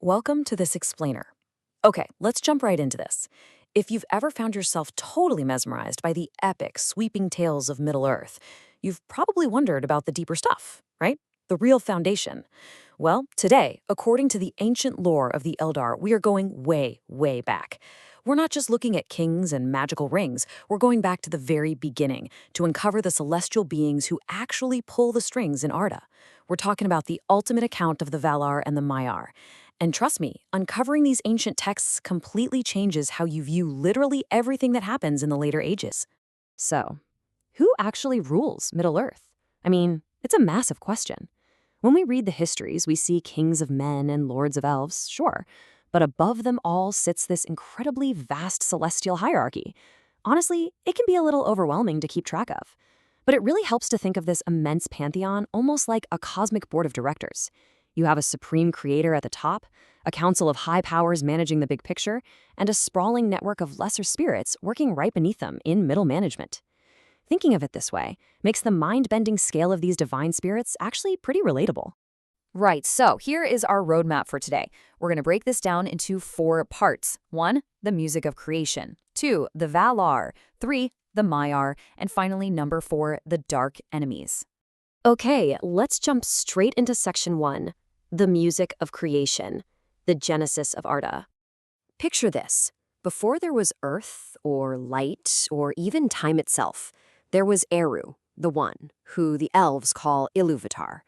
Welcome to this explainer. Okay, let's jump right into this. If you've ever found yourself totally mesmerized by the epic, sweeping tales of Middle-earth, you've probably wondered about the deeper stuff, right? The real foundation. Well, today, according to the ancient lore of the Eldar, we are going way, way back. We're not just looking at kings and magical rings, we're going back to the very beginning to uncover the celestial beings who actually pull the strings in Arda. We're talking about the ultimate account of the Valar and the Maiar. And trust me, uncovering these ancient texts completely changes how you view literally everything that happens in the later ages. So, who actually rules Middle-earth? I mean, it's a massive question. When we read the histories, we see kings of men and lords of elves, sure, but above them all sits this incredibly vast celestial hierarchy. Honestly, it can be a little overwhelming to keep track of. But it really helps to think of this immense pantheon almost like a cosmic board of directors. You have a supreme creator at the top, a council of high powers managing the big picture, and a sprawling network of lesser spirits working right beneath them in middle management. Thinking of it this way makes the mind-bending scale of these divine spirits actually pretty relatable. Right, so here is our roadmap for today. We're going to break this down into 4 parts. 1, the music of creation. 2, the Valar. 3, the Maiar. And finally, number 4, the dark enemies. Okay, let's jump straight into section 1, the music of creation, the genesis of Arda. Picture this. Before there was earth, or light, or even time itself, there was Eru, the One, who the elves call Ilúvatar.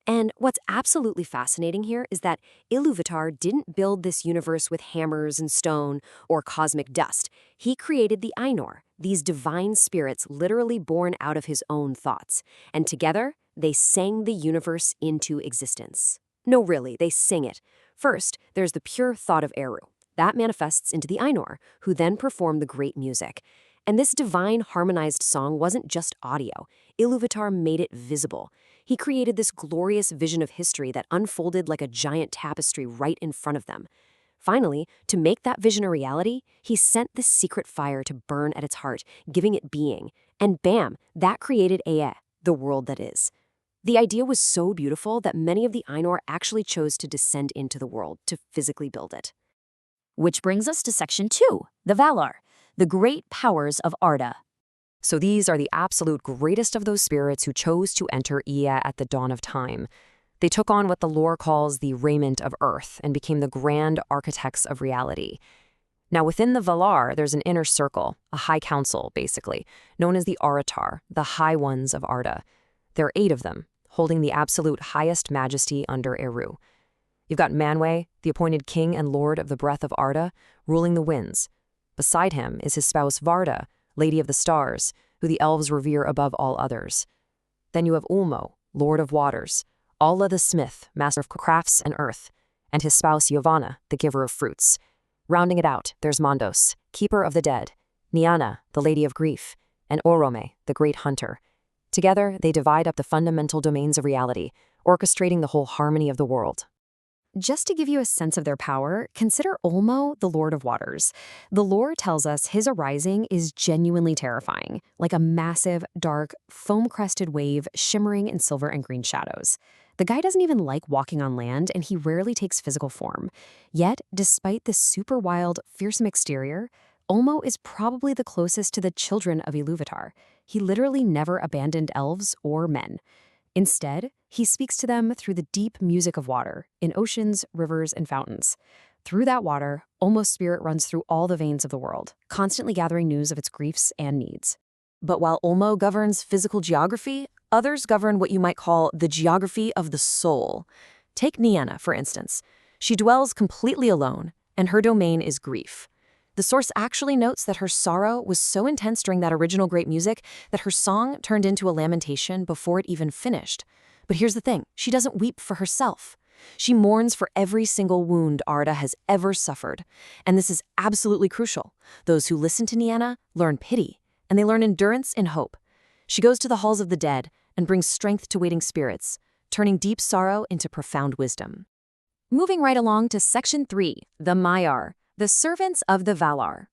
And what's absolutely fascinating here is that Ilúvatar didn't build this universe with hammers and stone or cosmic dust. He created the Ainur, these divine spirits literally born out of his own thoughts. And together, they sang the universe into existence. No, really, they sing it. First, there's the pure thought of Eru. That manifests into the Ainur, who then perform the great music. And this divine harmonized song wasn't just audio. Ilúvatar made it visible. He created this glorious vision of history that unfolded like a giant tapestry right in front of them. Finally, to make that vision a reality, he sent this secret fire to burn at its heart, giving it being. And bam, that created Ea, the world that is. The idea was so beautiful that many of the Ainur actually chose to descend into the world to physically build it. Which brings us to section 2, the Valar, the great powers of Arda. So these are the absolute greatest of those spirits who chose to enter Ea at the dawn of time. They took on what the lore calls the raiment of earth and became the grand architects of reality. Now within the Valar, there's an inner circle, a high council, basically, known as the Aratar, the High Ones of Arda. There are 8 of them, holding the absolute highest majesty under Eru. You've got Manwë, the appointed king and lord of the breath of Arda, ruling the winds. Beside him is his spouse Varda, Lady of the Stars, who the elves revere above all others. Then you have Ulmo, Lord of Waters, Alla the Smith, Master of Crafts and Earth, and his spouse Yavanna, the Giver of Fruits. Rounding it out, there's Mondos, Keeper of the Dead, Niana, the Lady of Grief, and Orome, the Great Hunter. Together, they divide up the fundamental domains of reality, orchestrating the whole harmony of the world. Just to give you a sense of their power, consider Ulmo, the Lord of Waters. The lore tells us his arising is genuinely terrifying, like a massive, dark, foam-crested wave shimmering in silver and green shadows. The guy doesn't even like walking on land, and he rarely takes physical form. Yet, despite this super wild, fearsome exterior, Ulmo is probably the closest to the children of Ilúvatar. He literally never abandoned elves or men. Instead, he speaks to them through the deep music of water, in oceans, rivers, and fountains. Through that water, Ulmo's spirit runs through all the veins of the world, constantly gathering news of its griefs and needs. But while Ulmo governs physical geography, others govern what you might call the geography of the soul. Take Niana, for instance. She dwells completely alone, and her domain is grief. The source actually notes that her sorrow was so intense during that original great music that her song turned into a lamentation before it even finished. But here's the thing, she doesn't weep for herself. She mourns for every single wound Arda has ever suffered. And this is absolutely crucial. Those who listen to Niana learn pity, and they learn endurance and hope. She goes to the halls of the dead and brings strength to waiting spirits, turning deep sorrow into profound wisdom. Moving right along to section 3, the Maiar, the servants of the Valar.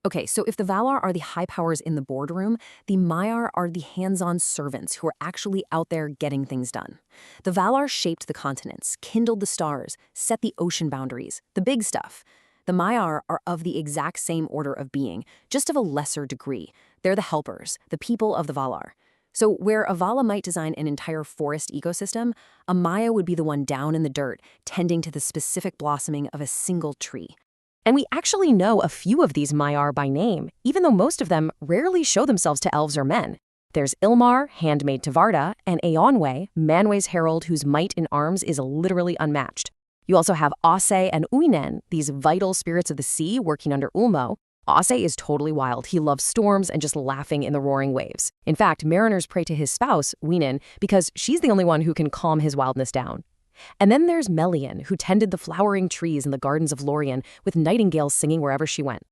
Okay, so if the Valar are the high powers in the boardroom, the Maiar are the hands-on servants who are actually out there getting things done. The Valar shaped the continents, kindled the stars, set the ocean boundaries, the big stuff. The Maiar are of the exact same order of being, just of a lesser degree. They're the helpers, the people of the Valar. So where a Vala might design an entire forest ecosystem, a Maya would be the one down in the dirt, tending to the specific blossoming of a single tree. And we actually know a few of these Maiar by name, even though most of them rarely show themselves to elves or men. There's Ilmar, handmaid to Varda, and Eonwe, Manwë's herald whose might in arms is literally unmatched. You also have Ase and Uinen, these vital spirits of the sea working under Ulmo. Ase is totally wild. He loves storms and just laughing in the roaring waves. In fact, mariners pray to his spouse, Uinen, because she's the only one who can calm his wildness down. And then there's Melian, who tended the flowering trees in the gardens of Lorien, with nightingales singing wherever she went.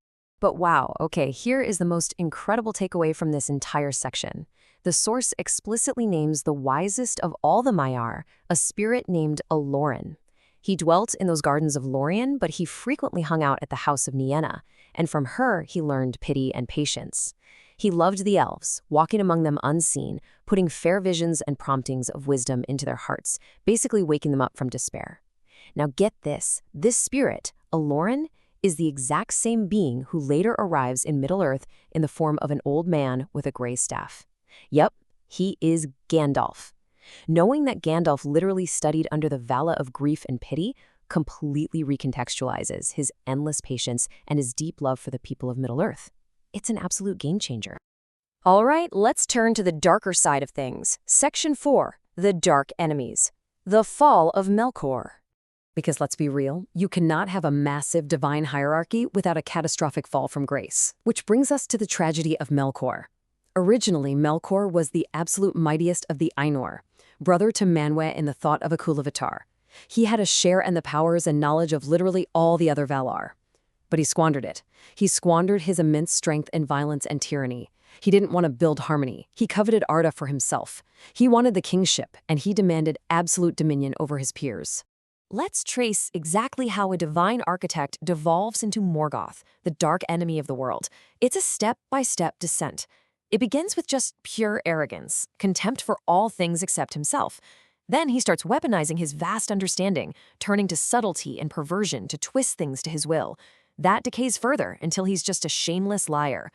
But wow, okay, here is the most incredible takeaway from this entire section. The source explicitly names the wisest of all the Maiar, a spirit named Aloran. He dwelt in those gardens of Lorien, but he frequently hung out at the house of Nienna, and from her he learned pity and patience. He loved the elves, walking among them unseen, putting fair visions and promptings of wisdom into their hearts, basically waking them up from despair. Now get this spirit, Aloran, is the exact same being who later arrives in Middle-earth in the form of an old man with a gray staff. Yep, he is Gandalf. Knowing that Gandalf literally studied under the Vala of grief and pity completely recontextualizes his endless patience and his deep love for the people of Middle-earth. It's an absolute game changer. All right, let's turn to the darker side of things. Section 4, the Dark Enemies. The Fall of Melkor. Because let's be real, you cannot have a massive divine hierarchy without a catastrophic fall from grace. Which brings us to the tragedy of Melkor. Originally, Melkor was the absolute mightiest of the Ainur, brother to Manwë in the thought of Akulavitar. He had a share in the powers and knowledge of literally all the other Valar. But he squandered it. He squandered his immense strength in violence and tyranny. He didn't want to build harmony. He coveted Arda for himself. He wanted the kingship, and he demanded absolute dominion over his peers. Let's trace exactly how a divine architect devolves into Morgoth, the dark enemy of the world. It's a step-by-step descent. It begins with just pure arrogance, contempt for all things except himself. Then he starts weaponizing his vast understanding, turning to subtlety and perversion to twist things to his will. That decays further until he's just a shameless liar.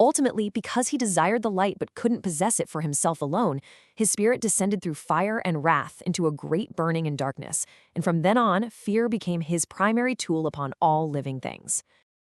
Ultimately, because he desired the light but couldn't possess it for himself alone, his spirit descended through fire and wrath into a great burning in darkness, and from then on, fear became his primary tool upon all living things.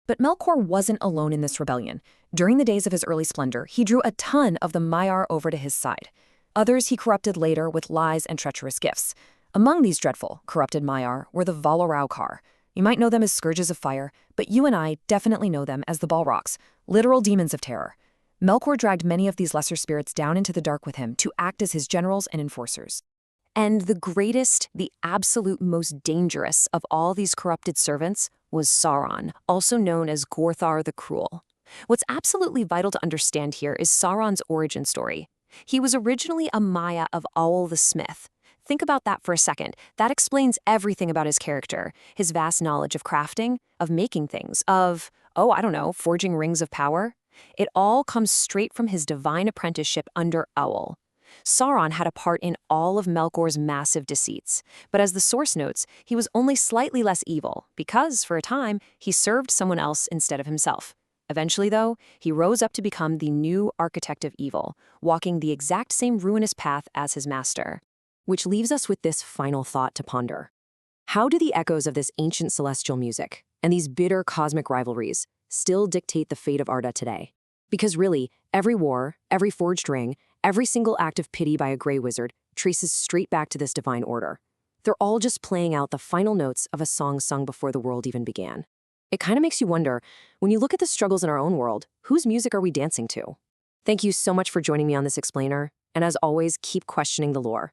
But Melkor wasn't alone in this rebellion. During the days of his early splendor, he drew a ton of the Maiar over to his side. Others he corrupted later with lies and treacherous gifts. Among these dreadful, corrupted Maiar were the Valaraukar. You might know them as scourges of fire, but you and I definitely know them as the Balrogs, literal demons of terror. Melkor dragged many of these lesser spirits down into the dark with him to act as his generals and enforcers. And the greatest, the absolute most dangerous of all these corrupted servants was Sauron, also known as Gorthar the Cruel. What's absolutely vital to understand here is Sauron's origin story. He was originally a Maya of Owl the Smith. Think about that for a second. That explains everything about his character, his vast knowledge of crafting, of making things, of, forging rings of power. It all comes straight from his divine apprenticeship under Owl. Sauron had a part in all of Melkor's massive deceits, but as the source notes, he was only slightly less evil because, for a time, he served someone else instead of himself. Eventually, though, he rose up to become the new architect of evil, walking the exact same ruinous path as his master. Which leaves us with this final thought to ponder. How do the echoes of this ancient celestial music and these bitter cosmic rivalries still dictate the fate of Arda today? Because really, every war, every forged ring, every single act of pity by a Grey Wizard traces straight back to this divine order. They're all just playing out the final notes of a song sung before the world even began. It kind of makes you wonder, when you look at the struggles in our own world, whose music are we dancing to? Thank you so much for joining me on this explainer, and as always, keep questioning the lore.